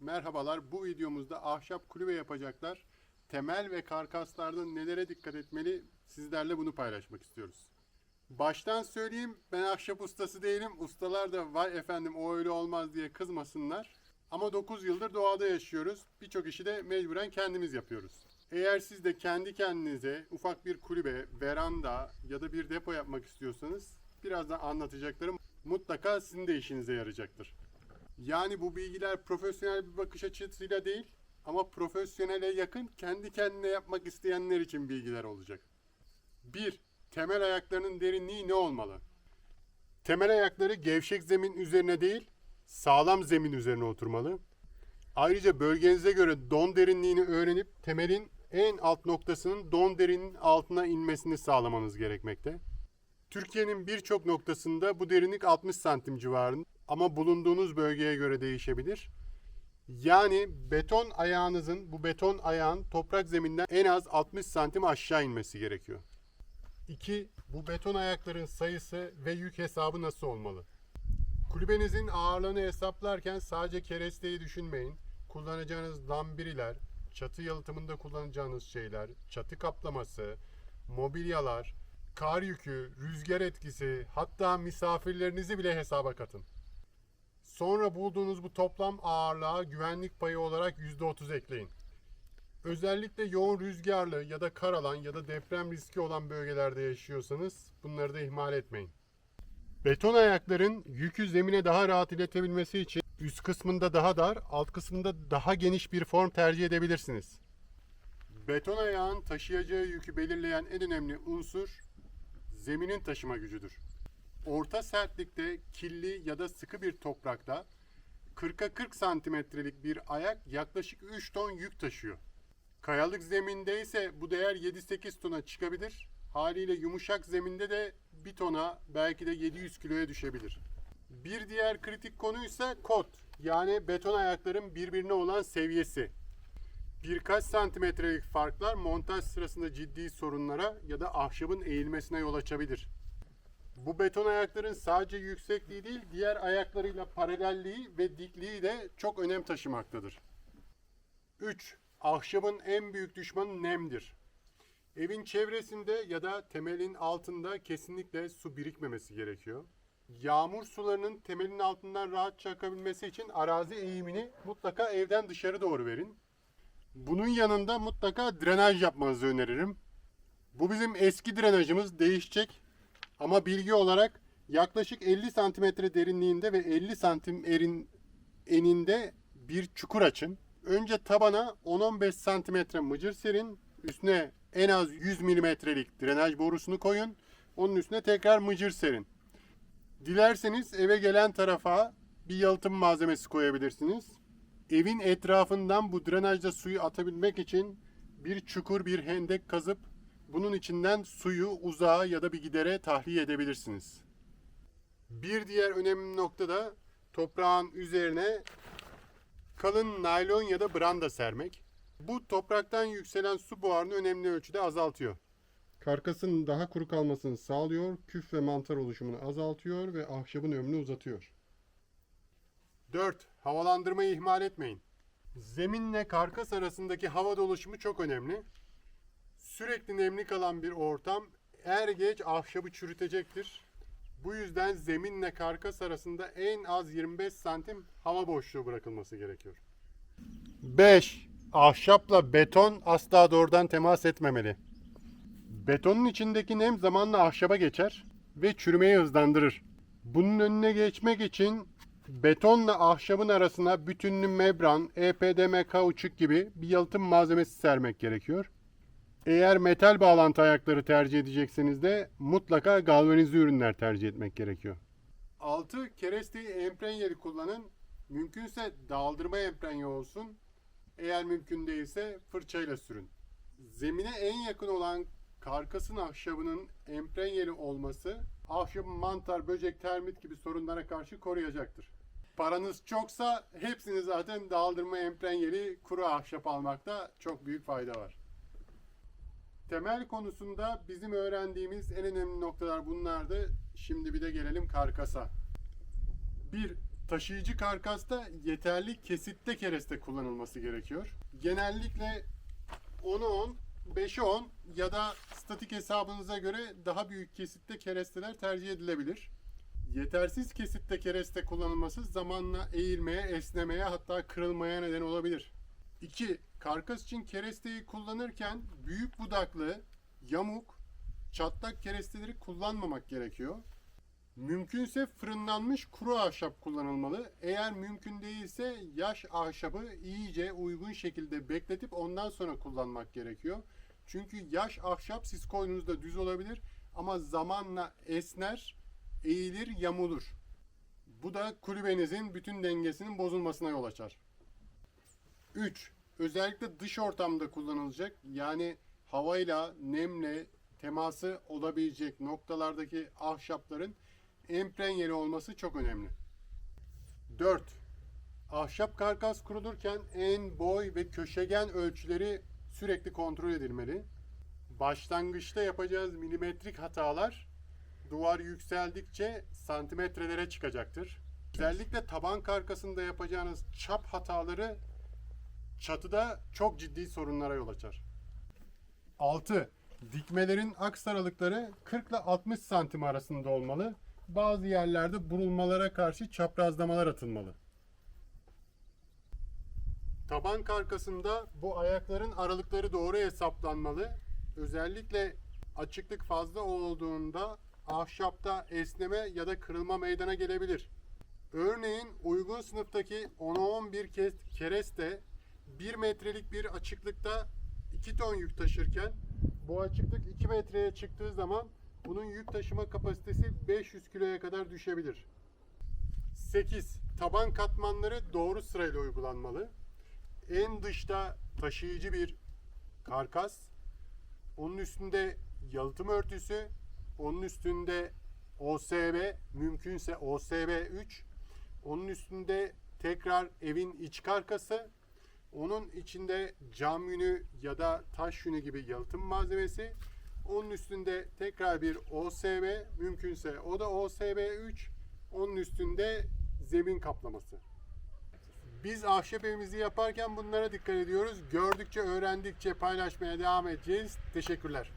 Merhabalar, bu videomuzda ahşap kulübe yapacaklar. Temel ve karkaslarda nelere dikkat etmeli sizlerle bunu paylaşmak istiyoruz. Baştan söyleyeyim, ben ahşap ustası değilim. Ustalar da vay efendim o öyle olmaz diye kızmasınlar. Ama 9 yıldır doğada yaşıyoruz. Birçok işi de mecburen kendimiz yapıyoruz. Eğer siz de kendi kendinize ufak bir kulübe, veranda ya da bir depo yapmak istiyorsanız birazdan anlatacaklarım mutlaka sizin de işinize yarayacaktır. Yani bu bilgiler profesyonel bir bakış açısıyla değil ama profesyonele yakın kendi kendine yapmak isteyenler için bilgiler olacak. 1. Temel ayaklarının derinliği ne olmalı? Temel ayakları gevşek zemin üzerine değil, sağlam zemin üzerine oturmalı. Ayrıca bölgenize göre don derinliğini öğrenip temelin en alt noktasının don derinliğinin altına inmesini sağlamanız gerekmekte. Türkiye'nin birçok noktasında bu derinlik 60 santim civarında ama bulunduğunuz bölgeye göre değişebilir. Yani bu beton ayağın toprak zeminden en az 60 santim aşağı inmesi gerekiyor. 2. Bu beton ayakların sayısı ve yük hesabı nasıl olmalı? Kulübenizin ağırlığını hesaplarken sadece keresteyi düşünmeyin. Kullanacağınız lambiriler, çatı yalıtımında kullanacağınız şeyler, çatı kaplaması, mobilyalar, kar yükü, rüzgar etkisi, hatta misafirlerinizi bile hesaba katın. Sonra bulduğunuz bu toplam ağırlığa güvenlik payı olarak %30 ekleyin. Özellikle yoğun rüzgarlı ya da kar alan ya da deprem riski olan bölgelerde yaşıyorsanız bunları da ihmal etmeyin. Beton ayakların yükü zemine daha rahat iletebilmesi için üst kısmında daha dar, alt kısmında daha geniş bir form tercih edebilirsiniz. Beton ayağın taşıyacağı yükü belirleyen en önemli unsur zeminin taşıma gücüdür. Orta sertlikte kirli ya da sıkı bir toprakta 40'a 40 santimetrelik bir ayak yaklaşık 3 ton yük taşıyor. Kayalık zeminde ise bu değer 7-8 tona çıkabilir. Haliyle yumuşak zeminde de 1 tona belki de 700 kiloya düşebilir. Bir diğer kritik konuysa kot, yani beton ayakların birbirine olan seviyesi. Birkaç santimetrelik farklar montaj sırasında ciddi sorunlara ya da ahşabın eğilmesine yol açabilir. Bu beton ayakların sadece yüksekliği değil, diğer ayaklarıyla paralelliği ve dikliği de çok önem taşımaktadır. 3. Ahşabın en büyük düşmanı nemdir. Evin çevresinde ya da temelin altında kesinlikle su birikmemesi gerekiyor. Yağmur sularının temelin altından rahatça akabilmesi için arazi eğimini mutlaka evden dışarı doğru verin. Bunun yanında mutlaka drenaj yapmanızı öneririm. Bu bizim eski drenajımız, değişecek. Ama bilgi olarak yaklaşık 50 santimetre derinliğinde ve 50 santim eninde bir çukur açın. Önce tabana 10-15 santimetre mıcır serin. Üstüne en az 100 milimetrelik drenaj borusunu koyun. Onun üstüne tekrar mıcır serin. Dilerseniz eve gelen tarafa bir yalıtım malzemesi koyabilirsiniz. Evin etrafından bu drenajda suyu atabilmek için bir çukur, bir hendek kazıp bunun içinden suyu uzağa ya da bir gidere tahliye edebilirsiniz. Bir diğer önemli nokta da toprağın üzerine kalın naylon ya da branda sermek. Bu topraktan yükselen su buharını önemli ölçüde azaltıyor. Karkasın daha kuru kalmasını sağlıyor, küf ve mantar oluşumunu azaltıyor ve ahşabın ömrünü uzatıyor. 4. Havalandırmayı ihmal etmeyin. Zeminle karkas arasındaki hava dolaşımı çok önemli. Sürekli nemli kalan bir ortam er geç ahşabı çürütecektir. Bu yüzden zeminle karkas arasında en az 25 santim hava boşluğu bırakılması gerekiyor. 5. Ahşapla beton asla doğrudan temas etmemeli. Betonun içindeki nem zamanla ahşaba geçer ve çürümeyi hızlandırır. Bunun önüne geçmek için betonla ahşabın arasına bütünlü membran, EPDM kauçuk gibi bir yalıtım malzemesi sermek gerekiyor. Eğer metal bağlantı ayakları tercih edecekseniz de mutlaka galvanize ürünler tercih etmek gerekiyor. 6. Keresteyi emprenyeli kullanın. Mümkünse daldırma emprenye olsun. Eğer mümkün değilse fırçayla sürün. Zemine en yakın olan karkasın ahşabının emprenyeli olması ahşabın mantar, böcek, termit gibi sorunlara karşı koruyacaktır. Paranız çoksa hepsini zaten daldırma emprenyeli kuru ahşap almakta çok büyük fayda var. Temel konusunda bizim öğrendiğimiz en önemli noktalar bunlardı. Şimdi bir de gelelim karkasa. 1. Taşıyıcı karkasta yeterli kesitte kereste kullanılması gerekiyor. Genellikle 10'a 10, 5'e 10 ya da statik hesabınıza göre daha büyük kesitte keresteler tercih edilebilir. Yetersiz kesitte kereste kullanılması zamanla eğilmeye, esnemeye, hatta kırılmaya neden olabilir. 2. Karkas için keresteyi kullanırken büyük budaklı, yamuk, çatlak keresteleri kullanmamak gerekiyor. Mümkünse fırınlanmış kuru ahşap kullanılmalı. Eğer mümkün değilse yaş ahşabı iyice uygun şekilde bekletip ondan sonra kullanmak gerekiyor. Çünkü yaş ahşap siz koyduğunuzda düz olabilir ama zamanla esner, eğilir, yamulur. Bu da kulübenizin bütün dengesinin bozulmasına yol açar. 3. Özellikle dış ortamda kullanılacak, yani havayla, nemle teması olabilecek noktalardaki ahşapların emprenyeli olması çok önemli. 4. Ahşap karkas kurulurken en, boy ve köşegen ölçüleri sürekli kontrol edilmeli. Başlangıçta yapacağız milimetrik hatalar duvar yükseldikçe santimetrelere çıkacaktır. Özellikle taban karkasında yapacağınız çap hataları çatıda çok ciddi sorunlara yol açar. 6. Dikmelerin aks aralıkları 40 ile 60 santim arasında olmalı. Bazı yerlerde burulmalara karşı çaprazlamalar atılmalı. Taban karkasında bu ayakların aralıkları doğru hesaplanmalı. Özellikle açıklık fazla olduğunda ahşapta esneme ya da kırılma meydana gelebilir. Örneğin uygun sınıftaki 10'a 11 kereste 1 metrelik bir açıklıkta 2 ton yük taşırken bu açıklık 2 metreye çıktığı zaman bunun yük taşıma kapasitesi 500 kiloya kadar düşebilir. 8. Taban katmanları doğru sırayla uygulanmalı. En dışta taşıyıcı bir karkas, onun üstünde yalıtım örtüsü, onun üstünde OSB, mümkünse OSB 3, onun üstünde tekrar evin iç karkası, onun içinde cam yünü ya da taş yünü gibi yalıtım malzemesi, onun üstünde tekrar bir OSB, mümkünse o da OSB 3, onun üstünde zemin kaplaması. Biz ahşap evimizi yaparken bunlara dikkat ediyoruz. Gördükçe, öğrendikçe paylaşmaya devam edeceğiz. Teşekkürler.